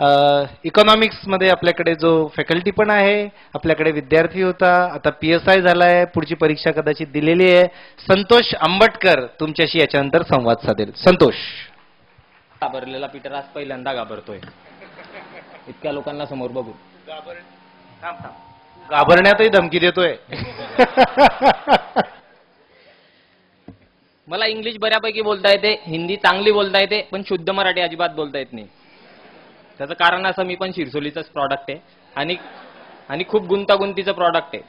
इकॉनॉमिक्समध्ये आपल्याकडे जो फॅकल्टी पण आहे, आपल्याकडे विद्यार्थी होता, आता PSI झालाय, पुढची परीक्षा कदाचित दिलेली आहे. संतोष आंबटकर तुमच्याशी याच्यानंतर संवाद साधेल. संतोष. घाबरलेला पीटर आज पहिल्यांदा घाबरतोय इतक्या लोकांना समोर बघून. घाबरण्यातही धमकी देतोय. मला इंग्लिश बऱ्यापैकी बोलता येते, हिंदी चांगली बोलता येते, पण शुद्ध मराठी अजिबात बोलता येत नाही. त्याचं कारण असं, मी पण शिरसोलीचंच प्रॉडक्ट आहे आणि खूप गुंतागुंतीचं प्रॉडक्ट आहे.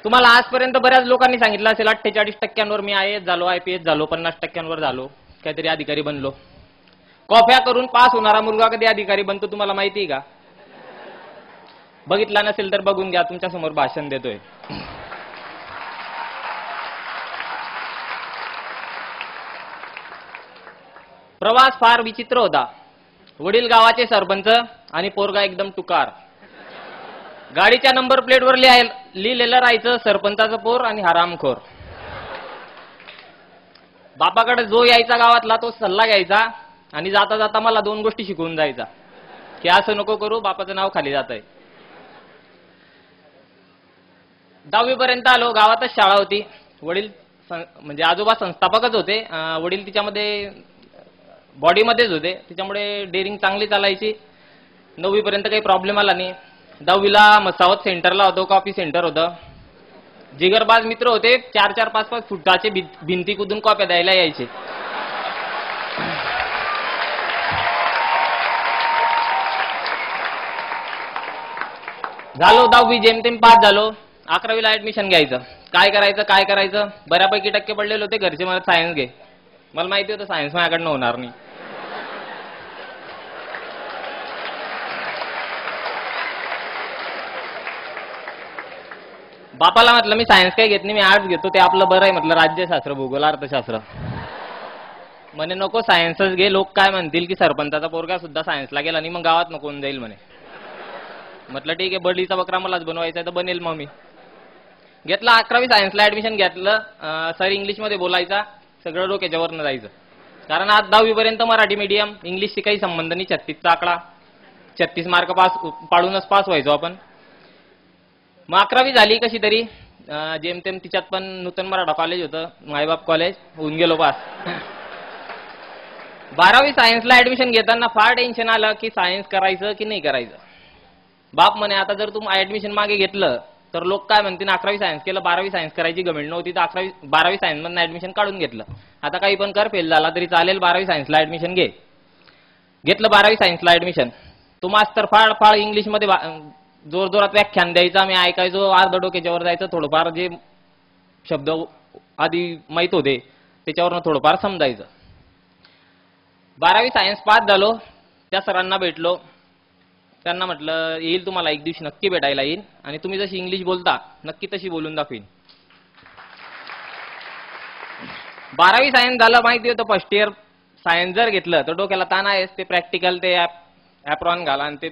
तुम्हाला आजपर्यंत बऱ्याच लोकांनी सांगितलं असेल 48% मी IAS झालो, IPS झालो, 50% झालो, काहीतरी अधिकारी बनलो. कॉफ्या करून पास होणारा मुलगा कधी अधिकारी बनतो तुम्हाला माहिती आहे का? बघितला नसेल तर बघून घ्या, तुमच्या समोर भाषण देतोय. प्रवास फार विचित्र होता. वडील गावाचे सरपंच आणि पोरगा एकदम टुकार. गाडीच्या नंबर प्लेटवर लिहिलेलं राहायचं सरपंचाचं पोर आणि हरामखोर. बापाकडे जो यायचा गावातला तो सल्ला घ्यायचा आणि जाता जाता मला 2 गोष्टी शिकवून जायचा की असं नको करू, बापाचं नाव खाली जात आहे. 10वी पर्यंत आलो. गावातच शाळा होती. वडील म्हणजे आजोबा संस्थापकच होते, वडील तिच्यामध्ये बॉडीमध्येच होते, त्याच्यामुळे डेअरिंग चांगली चालायची. 9वी पर्यंत काही प्रॉब्लेम आला नाही. 10वीला मसावत सेंटरला होतो, कॉपी सेंटर होतं. जिगरबाज मित्र होते, 4-4, 5-5 फुटाचे भिंती कुदून कॉप्या द्यायला यायचे. झालो 10वी जेमतेम पास झालो. 11वीला ऍडमिशन घ्यायचं. काय करायचं बऱ्यापैकी टक्के पडलेले होते. घरचे मला सायन्स घे. मला माहिती होतं सायन्स माझ्याकडनं होणार नाही. बापाला म्हटलं मी सायन्स काही घेत नाही, मी आर्ट्स घेतो, ते आपलं बरं आहे म्हटलं, राज्यशास्त्र, भूगोल, अर्थशास्त्र. म्हणे नको सायन्सच घे, लोक काय म्हणतील की सरपंचाचा पोरगा सुद्धा सायन्सला गेला आणि मग गावात नको जाईल म्हणे. म्हटलं ठीक आहे, बडीचा बकरा मलाच बनवायचा आहे तर बनेल. मग मी घेतलं 11वी सायन्सला ऍडमिशन घेतलं. सर इंग्लिशमध्ये बोलायचा, सगळं डोक्याच्या वरनं जायचं. कारण आज 10वी पर्यंत मराठी मीडियम, इंग्लिशशी काही संबंध नाही. 36चा आकडा, 36 मार्क पाडूनच पास व्हायचो आपण. मग 11वी झाली कशी तरी, जेमतेम तिच्यात पण नूतन मराठा कॉलेज होतं, मायबाप कॉलेज, होऊन गेलो पास. 12वी सायन्सला ऍडमिशन घेताना फार टेन्शन आलं की सायन्स करायचं की नाही करायचं. बाप म्हणे आता जर तू ऍडमिशन मागे घेतलं तर लोक काय म्हणतील, 11वी सायन्स केलं, 12वी सायन्स करायची गमेंट नव्हती तर 12वी सायन्स मधून ऍडमिशन काढून घेतलं. आता काही पण कर, फेल झाला तरी चालेल, 12वी सायन्सला ऍडमिशन घे. घेतलं 12वी सायन्सला ऍडमिशन. तो मास्तर फाळ इंग्लिशमध्ये जोर जोरात व्याख्यान द्यायचा, मी ऐकायचो, अर्ध डोक्याच्यावर जायचं. थोडंफार जे शब्द आधी माहित होते त्याच्यावरनं थोडंफार समजायचं. 12वी सायन्स पास झालो. त्या सरांना भेटलो. त्यांना म्हटलं येईल तुम्हाला एक दिवशी नक्की भेटायला येईल आणि तुम्ही जशी इंग्लिश बोलता नक्की तशी बोलून दाखवीन. 12वी सायन्स झालं. माहिती होतं फर्स्ट इयर सायन्स जर घेतलं तर डोक्याला ताण आहेच. ते प्रॅक्टिकल, ते ॲप्रॉन घाला आणि ते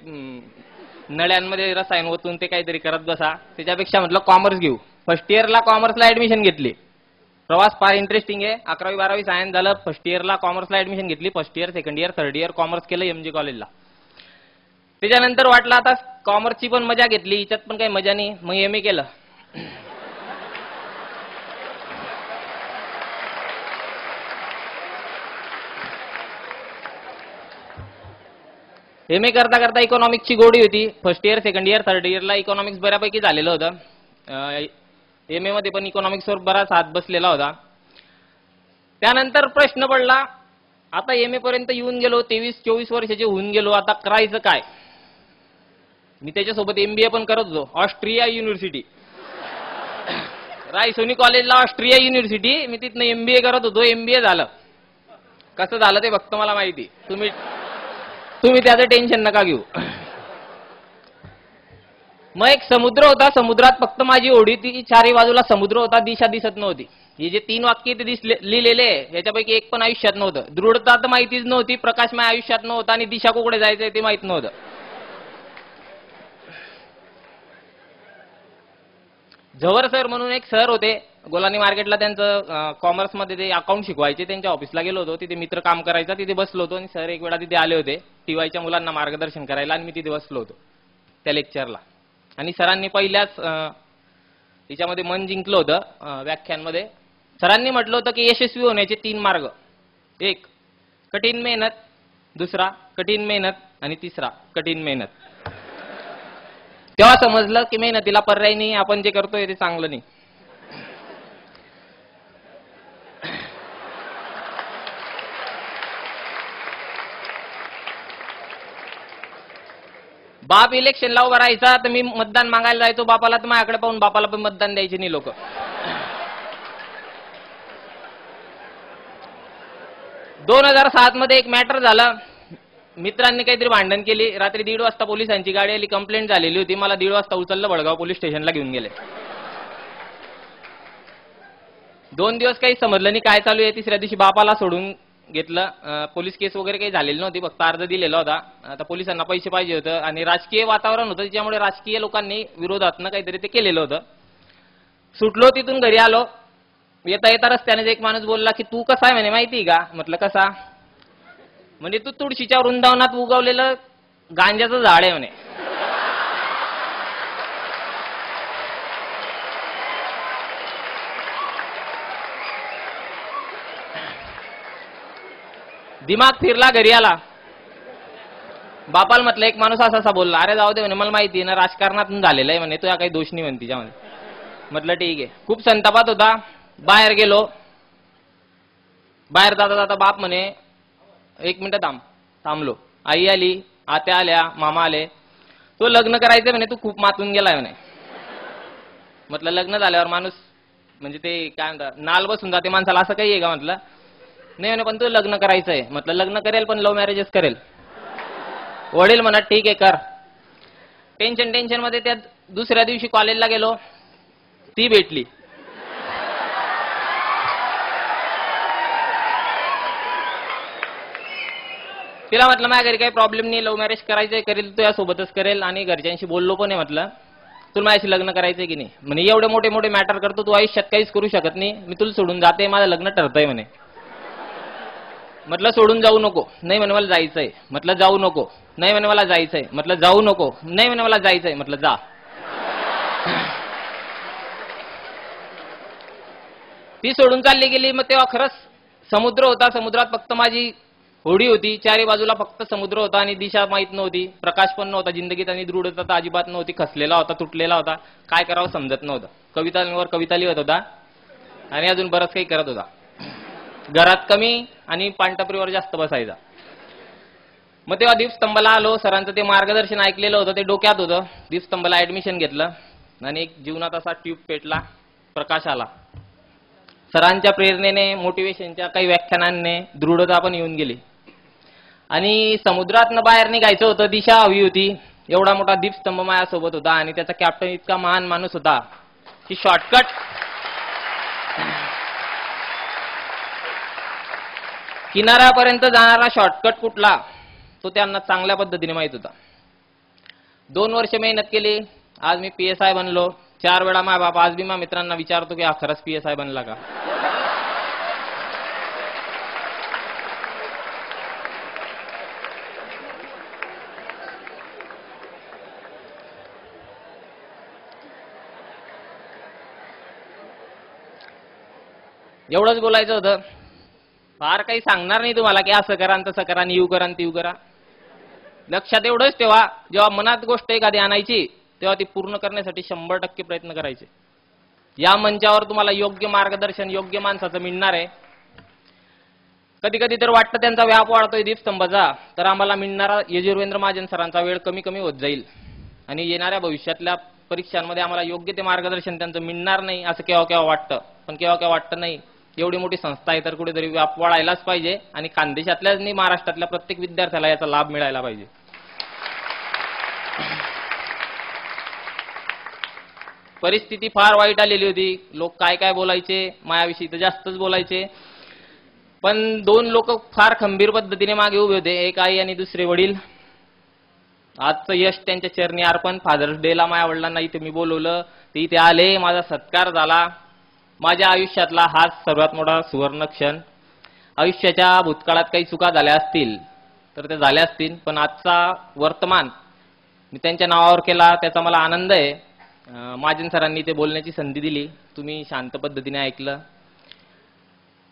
नळ्यांमध्ये रसायन ओतून ते काहीतरी करत बसा. त्याच्यापेक्षा म्हटलं कॉमर्स घेऊ. फर्स्ट इयरला कॉमर्सला ऍडमिशन घेतली. प्रवास फार इंटरेस्टिंग आहे. 11वी 12वी सायन्स झालं. फर्स्ट इयरला कॉमर्सला ऍडमिशन घेतली. First year, second year, third year commerce केलं MG कॉलेजला. त्याच्यानंतर वाटलं आता कॉमर्सची पण मजा घेतली, हिच्यात पण काही मजा नाही, मग MA केलं. MA करता करता इकॉनॉमिक्सची गोडी होती. First year, second year, third इयरला इकॉनॉमिक्स बऱ्यापैकी झालेलं होतं. MA मध्ये पण इकॉनॉमिक्सवर बराच हात बसलेला होता. त्यानंतर प्रश्न पडला, आता MA पर्यंत येऊन गेलो, 23-24 वर्षाचे होऊन गेलो, आता करायचं काय? मी त्याच्यासोबत MBA पण करत होतो. ऑस्ट्रिया युनिव्हर्सिटी, रायसोनी कॉलेजला ऑस्ट्रिया युनिव्हर्सिटी, मी तिथनं MBA करत होतो. MBA झालं. कसं झालं ते फक्त मला माहिती. तुम्ही त्याचं टेन्शन नका घेऊ. मग एक समुद्र होता. समुद्रात फक्त माझी ओढी ती, चारी बाजूला समुद्र होता, दिशा दिसत नव्हती. हे जे 3 वाक्य ते लिहिलेले याच्यापैकी एक पण आयुष्यात नव्हतं. दृढता तर माहितीच नव्हती, प्रकाशमय आयुष्यात नव्हता आणि दिशा कुठे जायचंय ते माहित नव्हतं. झवर सर म्हणून एक सर होते गोलानी मार्केटला, त्यांचं कॉमर्समध्ये ते अकाउंट शिकवायचे. त्यांच्या ऑफिसला गेलो होतो, तिथे मित्र काम करायचा, तिथे बसलो होतो आणि सर एक वेळा तिथे आले होते टीवायच्या मुलांना मार्गदर्शन करायला आणि मी तिथे बसलो होतो त्या लेक्चरला. आणि सरांनी पहिल्याच तिच्यामध्ये मन जिंकलं होतं व्याख्यानमध्ये. सरांनी म्हटलं होतं की यशस्वी होण्याचे 3 मार्ग. एक कठीण मेहनत, दुसरा कठीण मेहनत आणि तिसरा कठीण मेहनत. तेव्हा समजलं की मेहनतीला पर्याय नाही, आपण जे करतोय ते चांगलं नाही. बाप इलेक्शनला उभा राहायचा तर मी मतदान मागायला जायचो बापाला, तर माझ्याकडे पाहून बापाला पण मतदान द्यायचे नाही लोक. 2007 मध्ये एक मॅटर झालं. मित्रांनी काहीतरी भांडण केली. रात्री 1:30 वाजता पोलिसांची गाडी आली, कंप्लेंट झालेली होती. मला 1:30 वाजता उचललं, बळगाव पोलीस स्टेशनला घेऊन गेले. 2 दिवस काही समजलं नाही काय चालू आहे. तिसऱ्या दिवशी बापाला सोडून घेतलं. पोलीस केस वगैरे काही झालेली नव्हती, फक्त अर्ज दिलेला होता. आता पोलिसांना पैसे पाहिजे होतं आणि राजकीय वातावरण होतं, त्याच्यामुळे राजकीय लोकांनी विरोधातनं काहीतरी ते केलेलं होतं. सुटलो तिथून घरी आलो. येता येता रस्त्याने एक माणूस बोलला की तू कसा आहे म्हणे माहिती का? म्हटलं कसा? म्हणजे तू तुळशीच्या वृंदावनात उगवलेलं गांजाचं झाड आहे म्हणे. दिमाग फिरला, घरी आला. बापाला म्हटलं एक माणूस असा बोलला. अरे जाऊ दे म्हणे, मला माहिती ना राजकारणातून झालेलं आहे म्हणे, तुझ्या काही दोष नाही म्हणे तिच्यामध्ये. म्हटलं ठीक आहे. खूप संतापात होता. बाहेर गेलो. बाहेर जाता जाता बाप म्हणे 1 मिनिट थांबलो. आई आली, आत्या आल्या, मामा आले. तो लग्न करायचं म्हणे, तू खूप मातून गेलाय म्हणे. म्हटलं लग्न झाल्यावर माणूस म्हणजे ते काय म्हणतात नाल बसून जाते माणसाला, असं काही आहे का? म्हटलं नाही म्हणे, पण तू लग्न करायचंय. म्हटलं लग्न करेल पण लव्ह मॅरेजच करेल. वडील म्हणत ठीक आहे कर. टेन्शन मध्ये त्या दुसऱ्या दिवशी कॉलेजला गेलो. ती भेटली. तिला म्हटलं माझ्या घरी काही प्रॉब्लेम नाही, लव्ह मॅरेज करायचंय, करेल तुझ्या सोबतच करेल आणि घरच्यांशी बोललो पण आहे. म्हटलं तुला माझ्याशी लग्न करायचंय की नाही? म्हणे एवढे मोठे मोठे मॅटर करतो तू, आयुष्यात काहीच करू शकत नाही, मी तुला सोडून जाते, माझं लग्न ठरतंय म्हणे. म्हटलं सोडून जाऊ नको. नाही म्हणे मला जायचंय. म्हटलं जाऊ नको. नाही म्हणे मला जायचंय. म्हटलं जाऊ नको. नाही म्हणे मला जायचंय. म्हटलं जा. ती सोडून चालली गेली. मग तेव्हा खरंच समुद्र होता. समुद्रात फक्त माझी होडी होती. चारी बाजूला फक्त समुद्र होता आणि दिशा माहित नव्हती. प्रकाश पण नव्हता जिंदगीत आणि दृढता तर अजिबात नव्हती. खसलेला होता, तुटलेला होता. काय करावं समजत नव्हतं. कवितांवर कविता लिहत होता आणि अजून बरंच काही करत होता. घरात कमी आणि पानटपरीवर जास्त बसायचा. मग तेव्हा दीपस्तंभाला आलो. सरांचं ते मार्गदर्शन ऐकलेलं होतं, ते डोक्यात होतं. दीपस्तंभाला ऍडमिशन घेतलं आणि एक जीवनात असा ट्यूब पेटला, प्रकाश आला. सरांच्या प्रेरणेने, मोटिवेशनच्या काही व्याख्यानांनी दृढता पण येऊन गेली आणि समुद्रातनं बाहेर निघायचं होतं. दिशा हवी होती. एवढा मोठा दीपस्तंभ माझ्यासोबत होता आणि त्याचा कॅप्टन इतका महान माणूस होता की शॉर्टकट किनाऱ्यापर्यंत जाणारा शॉर्टकट कुठला तो त्यांना चांगल्या पद्धतीने माहित होता. 2 वर्ष मेहनत केली. आज मी PSI बनलो. 4 वेळा माझा बाप आज बी माझ्या मित्रांना विचारतो की हा खरंच PSI बनला का? एवढंच बोलायचं होतं. फार काही सांगणार नाही तुम्हाला की असं करा तसं करा, यू करा ती करा. लक्षात एवढंच ठेवा, जेव्हा मनात गोष्ट एखादी आणायची तेव्हा ती पूर्ण करण्यासाठी 100% प्रयत्न करायचे. या मंचावर तुम्हाला योग्य मार्गदर्शन योग्य माणसाचं मिळणार आहे. कधी कधी तर वाटतं त्यांचा व्याप वाढतोय दीपस्तंभाचा, तर आम्हाला मिळणारा यजुर्वेंद्र महाजन सरांचा वेळ कमी कमी होत जाईल आणि येणाऱ्या भविष्यातल्या परीक्षांमध्ये आम्हाला योग्य ते मार्गदर्शन त्यांचं मिळणार नाही असं केव्हा केव्हा वाटतं. पण केव्हा केव्हा वाटतं नाही, एवढी मोठी संस्था आहे तर कुठेतरी व्याप वाढायलाच पाहिजे आणि खानदेशातल्याच नाही महाराष्ट्रातल्या प्रत्येक विद्यार्थ्याला याचा लाभ मिळायला पाहिजे. परिस्थिती फार वाईट आलेली होती. लोक काय काय बोलायचे, मायाविषयी तर जास्तच बोलायचे. पण 2 लोक फार खंबीर पद्धतीने मागे उभे होते, एक आई आणि दुसरे वडील. आजचं यश त्यांच्या चरणी अर्पण. फादर्स डेला माझ्या वडिलांना इथे मी बोलवलं. ते इथे आले, माझा सत्कार झाला. माझ्या आयुष्यातला हाच सर्वात मोठा सुवर्ण क्षण. आयुष्याच्या भूतकाळात काही चुका झाल्या असतील तर ते झाल्या असतील, पण आजचा वर्तमान मी त्यांच्या नावावर केला, त्याचा मला आनंद आहे. महाजन सरांनी ते बोलण्याची संधी दिली, तुम्ही शांत पद्धतीने ऐकलं,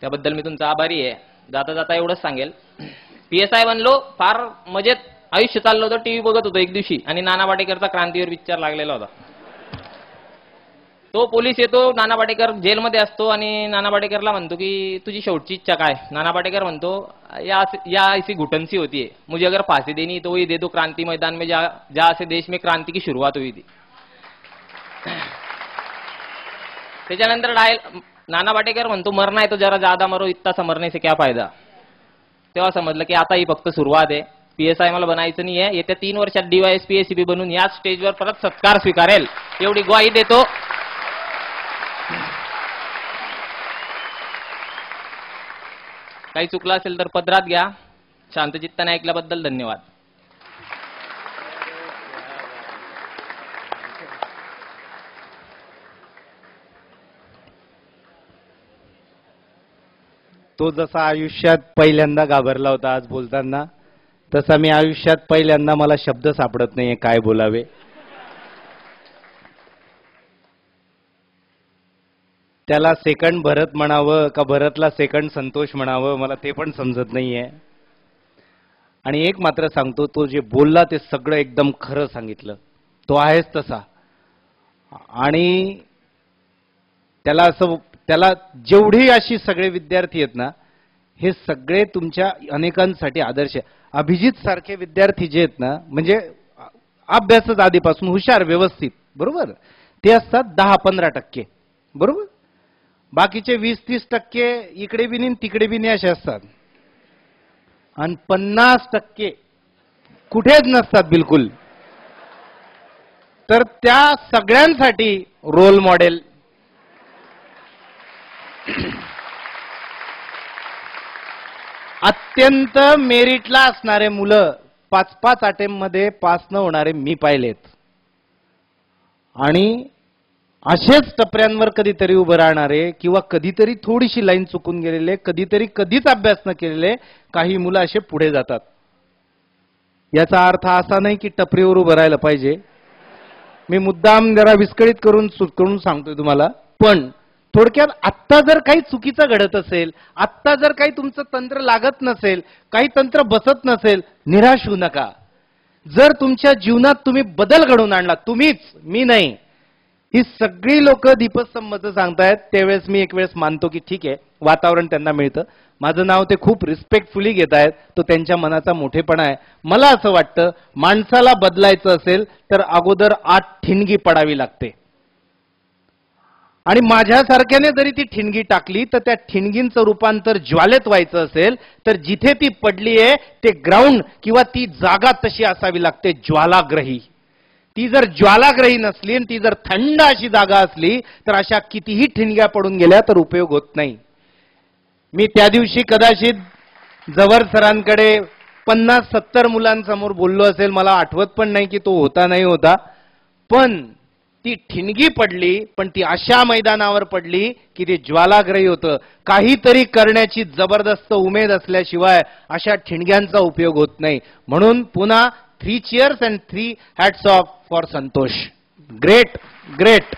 त्याबद्दल मी तुमचा आभारी आहे. जाता जाता एवढंच सांगेल, PSI बनलो, फार मजेत आयुष्य चाललं होतं. टीव्ही बघत होतो एक दिवशी आणि नाना पाटेकरचा क्रांतीवीर पिक्चर लागलेला होता. तो पोलीस येतो, नाना पाटेकर जेलमध्ये असतो आणि नाना पाटेकरला म्हणतो की तुझी शेवटची इच्छा काय? नाना पाटेकर म्हणतो या ऐसी घुटन सी होती है, मुझे अगर फांसी देनी तो वही दे दो, क्रांति मैदान में जहां से देश में क्रांति की शुरुआत हुई थी. त्याच्यानंतर नाना पाटेकर म्हणतो मरना है तो जरा ज्यादा मरो, इतना सा मरने से क्या फायदा. तेव्हा समजलं की आता ही फक्त सुरुवात आहे. PSI मला बनायचं नाही आहे. येत्या 3 वर्षात DYSP ACP बनून याच स्टेजवर परत सत्कार स्वीकारेल एवढी ग्वाही देतो. काही चुकलं असेल तर पदरात घ्या. शांतचित्ताने ऐकल्याबद्दल धन्यवाद. तो जसा आयुष्यात पहिल्यांदा घाबरला होता आज बोलताना, तसा मी आयुष्यात पहिल्यांदा मला शब्द सापडत नाहीये काय बोलावे. त्याला सेकंड भरत म्हणावं का भरतला सेकंड संतोष म्हणावं मला ते पण समजत नाहीये. आणि एक मात्र सांगतो, तो जे बोलला ते सगळं एकदम खरं सांगितलं, तो आहेच तसा. आणि त्याला जेवढी अशी सगळे विद्यार्थी आहेत ना, हे सगळे तुमच्या अनेकांसाठी आदर्श आहे. अभिजित सारखे विद्यार्थी जे आहेत ना, म्हणजे अभ्यासच आधीपासून हुशार व्यवस्थित, बरोबर, ते असतात 10-15%, बरोबर. बाकीचे 20-30% इकडे बी नाही तिकडे बी नाही असे असतात. आणि 50% कुठेच नसतात बिलकुल. तर त्या सगळ्यांसाठी रोल मॉडेल अत्यंत मेरिटला असणारे मुलं 5-5 अटेम्प्ट मध्ये पास न होणारे मी पाहिलेत. आणि असेच टपऱ्यांवर कधीतरी उभं राहणारे किंवा कधीतरी थोडीशी लाईन चुकून गेलेले, कधीच अभ्यास न केलेले काही मुलं असे पुढे जातात. याचा अर्थ असा नाही की टपरीवर उभं राहायला पाहिजे. मी मुद्दाम जरा विस्कळीत करून सांगतोय तुम्हाला. पण थोडक्यात आत्ता जर काही चुकीचं घडत असेल, आत्ता जर काही तुमचं तंत्र लागत नसेल, काही तंत्र बसत नसेल, निराश होऊ नका. जर तुमच्या जीवनात तुम्ही बदल घडवून आणला, तुम्हीच, मी नाही, ही सगळी लोक दीपस्तंभचं सांगतायत, त्यावेळेस मी एक वेळेस मानतो की ठीक आहे, वातावरण त्यांना मिळतं. माझं नाव ते खूप रिस्पेक्टफुली घेत आहेत, तो त्यांच्या मनाचा मोठेपणा आहे. मला असं वाटतं माणसाला बदलायचं असेल तर अगोदर आत ठिणगी पडावी लागते. आणि माझ्यासारख्याने जरी ती ठिणगी टाकली तर त्या ठिणगींचं रूपांतर ज्वालेत व्हायचं असेल तर जिथे ती पडली आहे ते ग्राउंड किंवा ती जागा तशी असावी लागते, ज्वालाग्रही. ती जर ज्वालाग्रही नसली आणि ती जर थंड अशी जागा असली तर अशा कितीही ठिणग्या पडून गेल्या तर उपयोग होत नाही. मी त्या दिवशी कदाचित जवर सरांकडे 50-70 मुलांसमोर बोललो असेल, मला आठवत पण नाही की तो होता नाही होता. पण ती ठिणगी पडली, पण ती अशा मैदानावर पडली की ते ज्वालाग्रही होतं. काहीतरी करण्याची जबरदस्त उमेद असल्याशिवाय अशा ठिणग्यांचा उपयोग होत नाही. म्हणून पुन्हा 3 cheers and 3 hats off for Santosh. Great, great.